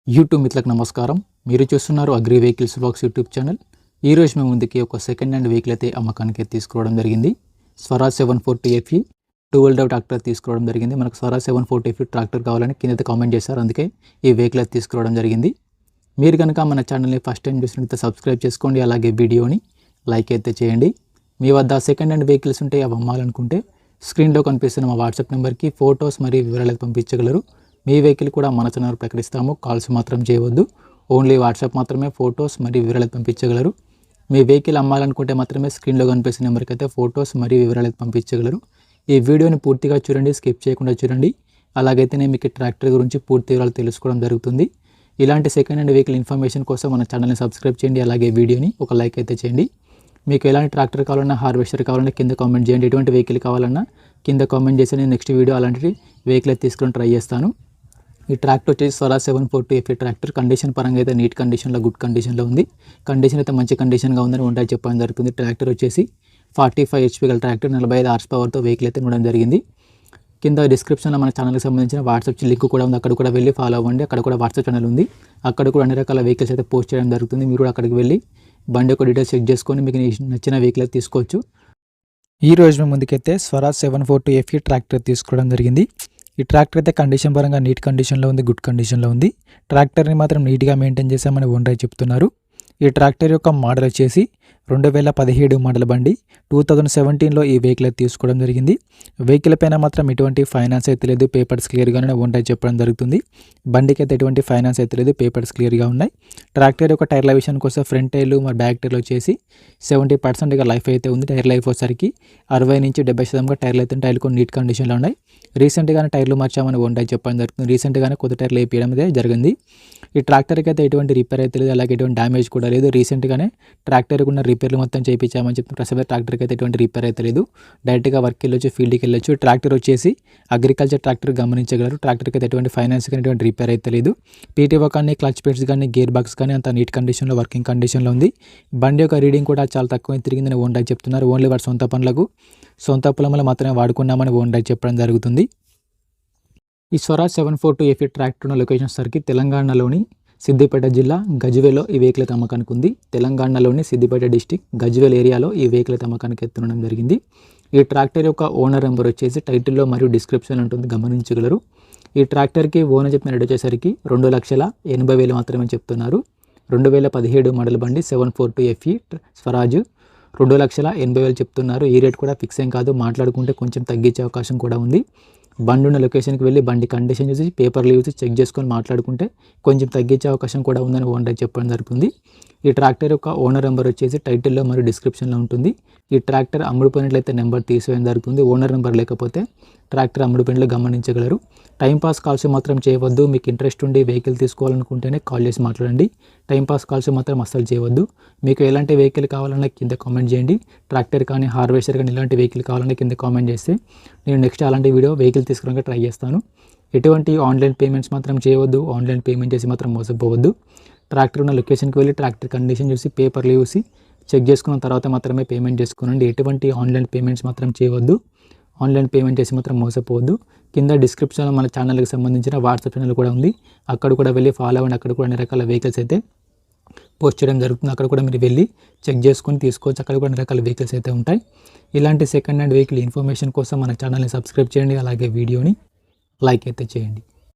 YouTube మిత్రులకు నమస్కారం. మీరు చూస్తున్నారు agri vehicles vlogs YouTube channel. ఈరోజు మేము ముందుకి ఒక సెకండ్ హ్యాండ్ వెహికల్ అయితే అమ్మకానికి తీసుకురావడం జరిగింది. స్వరాజ్ 740 FE 2 wheel ట్రాక్టర్ తీసుకురావడం జరిగింది. మనకు స్వరాజ్ 740 FE ట్రాక్టర్ కావాలని కింద కామెంట్ చేశారు, అందుకే ఈ వెహికల్ అయితే తీసుకురావడం జరిగింది. మీరు కనుక మన ఛానల్ని ఫస్ట్ టైం చూసినట్లయితే సబ్స్క్రైబ్ చేసుకోండి, అలాగే వీడియోని లైక్ అయితే చేయండి. మీ వద్ద సెకండ్ హ్యాండ్ వెహికల్స్ ఉంటే అవి అమ్మాలనుకుంటే స్క్రీన్లో కనిపిస్తున్న మా వాట్సాప్ నెంబర్కి ఫొటోస్ మరియు వివరాలు పంపించగలరు. మీ వెహికల్ కూడా మన ఛానల్ ప్రకటిస్తాము. కాల్స్ మాత్రం చేయవద్దు, ఓన్లీ వాట్సాప్ మాత్రమే ఫొటోస్ మరియు వివరాలు పంపించగలరు. మీ వెహికల్ అమ్మాలనుకుంటే మాత్రమే స్క్రీన్లో కనిపిస్తున్న నెంబర్కి అయితే ఫొటోస్ మరియు వివరాలు పంపించగలరు. ఈ వీడియోని పూర్తిగా చూడండి, స్కిప్ చేయకుండా చూడండి. అలాగైతేనే మీకు ట్రాక్టర్ గురించి పూర్తి వివరాలు తెలుసుకోవడం జరుగుతుంది. ఇలాంటి సెకండ్ హ్యాండ్ వెహికల్ ఇన్ఫర్మేషన్ కోసం మన ఛానల్ని సబ్స్క్రైబ్ చేయండి, అలాగే వీడియోని ఒక లైక్ అయితే చేయండి. మీకు ఎలాంటి ట్రాక్టర్ కావాలన్నా, హార్వెస్టర్ కావాలన్నా కింద కామెంట్ చేయండి. ఎటువంటి వెహికల్ కావాలన్నా కింద కామెంట్ చేసి నేను నెక్స్ట్ వీడియో అలాంటి వెహికల్ అయితే తీసుకొని ట్రై చేస్తాను. ఈ ట్రాక్టర్ వచ్చేసి స్వరాజ్ 740 FE ట్రాక్టర్. కండిషన్ పరంగా అయితే నీట్ కండిషన్లో, గుడ్ కండిషన్లో ఉంది. కండిషన్ అయితే మంచి కండిషన్గా ఉందని ఉంటాయి చెప్పడం జరుగుతుంది. ట్రాక్టర్ వచ్చేసి 45 HP గల ట్రాక్టర్, 45 horsepowerతో వెహికల్ అయితే ఉండడం జరిగింది. కింద డిస్క్రిప్షన్లో మన ఛానల్కి సంబంధించిన వాట్సాప్ లింక్ కూడా ఉంది, అక్కడ కూడా వెళ్ళి ఫాలో అవ్వండి. అక్కడ కూడా వాట్సాప్ ఛానల్ ఉంది, అక్కడ కూడా అన్ని రకాల వెహికల్స్ అయితే పోస్ట్ చేయడం జరుగుతుంది. మీరు కూడా అక్కడికి వెళ్ళి బండి యొక్క డీటెయిల్స్ చెక్ చేసుకొని మీకు నచ్చిన వెహికల్ అయితే తీసుకోవచ్చు. ఈ రోజు మేము ముందుకైతే స్వరాజ్ 740 FE ట్రాక్టర్ తీసుకోవడం జరిగింది. ఈ ట్రాక్టర్ అయితే కండిషన్ పరంగా నీట్ కండిషన్లో ఉంది, గుడ్ కండిషన్లో ఉంది. ట్రాక్టర్ని మాత్రం నీట్గా మెయింటైన్ చేసామని ఓనర్ చెప్తున్నారు. ఈ ట్రాక్టర్ యొక్క మోడల్ వచ్చేసి 2017 మోడల్ బండి. 2017లో ఈ వెహికల్ అయితే తీసుకోవడం జరిగింది. వెహికల్ పైన మాత్రం ఎటువంటి ఫైనాన్స్ అయితే లేదు, పేపర్స్ క్లియర్గానే ఓనర్ చెప్పడం జరుగుతుంది. బండికి అయితే ఎటువంటి ఫైనాన్స్ అయితే లేదు, పేపర్స్ క్లియర్గా ఉన్నాయి. ట్రాక్టర్ యొక్క టైర్ల విషయానికి వస్తే ఫ్రంట్ టైర్లు మరి బ్యాక్ టైర్లు వచ్చేసి 70% లైఫ్ అయితే ఉంది. టైర్ లైఫ్ వచ్చేసరికి 60 నుంచి 70% టైర్లు అయితే టైర్లు కొన్ని నీట్ కండిషన్లో ఉన్నాయి. రీసెంట్గానే టైర్లు మార్చామని ఓనర్ చెప్పడం జరుగుతుంది. రీసెంట్గానే కొత్త టైర్లు వేయడం అయితే జరిగింది. ఈ ట్రాక్టర్కి అయితే ఎటువంటి రిపేర్ అయితే లేదు, అలాగే ఎటువంటి డ్యామేజ్ కూడా లేదు. రీసెంట్గానే ట్రాక్టర్కి ఉన్న రిపేర్లు మొత్తం చేయించామని చెప్తున్నారు. ప్రస్తుతం ట్రాక్టర్కి అయితే ఎటువంటి రిపేర్ అయితే లేదు, డైరెక్ట్గా వర్క్కి వెళ్ళొచ్చు, ఫీల్డ్కి వెళ్ళొచ్చు. ట్రాక్టర్ వచ్చేసి అగ్రికల్చర్ ట్రాక్టర్ గమనించగలరు. ట్రాక్టర్కి అయితే ఎటువంటి ఫైనాన్స్ కానీ ఎటువంటి రిపేర్ అయితే లేదు. పీటీఓ కానీ, క్లచ్ ప్లేట్స్ కానీ, గేర్ బాక్స్ కానీ అంత నీట్ కండిషన్లో, వర్కింగ్ కండిషన్లో ఉంది. బండి యొక్క రీడింగ్ కూడా చాలా తక్కువ తిరిగిందని ఓనర్ చెప్తున్నారు. ఓన్లీ వారి సొంత పనులకు, సొంత పొలంలో మాత్రమే వాడుకున్నామని ఓనర్ చెప్పడం జరుగుతుంది. ఈ స్వరాజ్ 740 FE ట్రాక్టర్ ఉన్న లొకేషన్ సరికి తెలంగాణలోని సిద్దిపేట జిల్లా గజ్వేల్లో ఈ వెహికల్ అయితే అమ్మకానికి ఉంది. తెలంగాణలోని సిద్దిపేట డిస్టిక్ గజ్వేల్ ఏరియాలో ఈ వెహికల్ అయితే అమ్మకానికి ఎత్తడం జరిగింది. ఈ ట్రాక్టర్ యొక్క ఓనర్ నెంబర్ వచ్చేసి టైటిల్లో మరియు డిస్క్రిప్షన్లో ఉంటుంది, గమనించగలరు. ఈ ట్రాక్టర్కి ఓనర్ చెప్పిన రేట్ వచ్చేసరికి 2,80,000 మాత్రమే చెప్తున్నారు. 2017 మోడల్ బండి 740 FE స్వరాజ్ 2,80,000 చెప్తున్నారు. ఈ రేట్ కూడా ఫిక్స్ ఏం కాదు, మాట్లాడుకుంటే కొంచెం తగ్గించే అవకాశం కూడా ఉంది. బండి ఉన్న లొకేషన్కి వెళ్ళి బండి కండిషన్ చూసి, పేపర్ లీవ్స్ చెక్ చేసుకొని మాట్లాడుకుంటే కొంచెం తగ్గించే అవకాశం కూడా ఉందని ఓనర్ చెప్పడం జరుగుతుంది. ఈ ట్రాక్టర్ యొక్క ఓనర్ నెంబర్ వచ్చేసి టైటిల్లో మరియు డిస్క్రిప్షన్లో ఉంటుంది. ఈ ట్రాక్టర్ అమ్ముడుపోయినట్లయితే నెంబర్ తీసివేయడం జరుగుతుంది. ఓనర్ నెంబర్ లేకపోతే ట్రాక్టర్ అమ్ముడుపోయినట్లు గమనించగలరు. టైంపాస్ కాల్స్ మాత్రం చేయవద్దు. మీకు ఇంట్రెస్ట్ ఉండి వెహికల్ తీసుకోవాలనుకుంటేనే కాల్ చేసి మాట్లాడండి. టైంపాస్ కాల్స్ మాత్రం అస్సలు చేయవద్దు. మీకు ఎలాంటి వెహికల్ కావాలన్నా కింద కామెంట్ చేయండి. ట్రాక్టర్ కానీ, హార్వెస్టర్ కానీ ఇలాంటి వెహికల్ కావాలన్నా కింద కామెంట్ చేస్తే నేను నెక్స్ట్ అలాంటి వీడియో వెహికల్ తీసుకోవడానికి ట్రై చేస్తాను. ఎటువంటి ఆన్లైన్ పేమెంట్స్ మాత్రం చేయవద్దు. ఆన్లైన్ పేమెంట్ చేసి మాత్రం మోసపోవద్దు. ట్రాక్టర్ ఉన్న లొకేషన్కి వెళ్ళి ట్రాక్టర్ కండిషన్ చూసి, పేపర్లు చూసి చెక్ చేసుకున్న తర్వాత మాత్రమే పేమెంట్ చేసుకోనండి. ఎటువంటి ఆన్లైన్ పేమెంట్స్ మాత్రం చేయవద్దు. ఆన్లైన్ పేమెంట్ చేసి మాత్రం మోసపోవద్దు. కింద డిస్క్రిప్షన్లో మన ఛానల్కి సంబంధించిన వాట్సాప్ ఛానల్ కూడా ఉంది, అక్కడ కూడా వెళ్ళి ఫాలో అవ్వండి. అక్కడ కూడా అన్ని రకాల వెహికల్స్ అయితే పోస్ట్ చేయడం జరుగుతుంది. అక్కడ కూడా మీరు వెళ్ళి చెక్ చేసుకొని తీసుకోవచ్చు. అక్కడ కూడా అన్ని రకాల వెహికల్స్ అయితే ఉంటాయి. ఇలాంటి సెకండ్ హ్యాండ్ వెహికల్ ఇన్ఫర్మేషన్ కోసం మన ఛానల్ని సబ్స్క్రైబ్ చేయండి, అలాగే వీడియోని లైక్ అయితే చేయండి.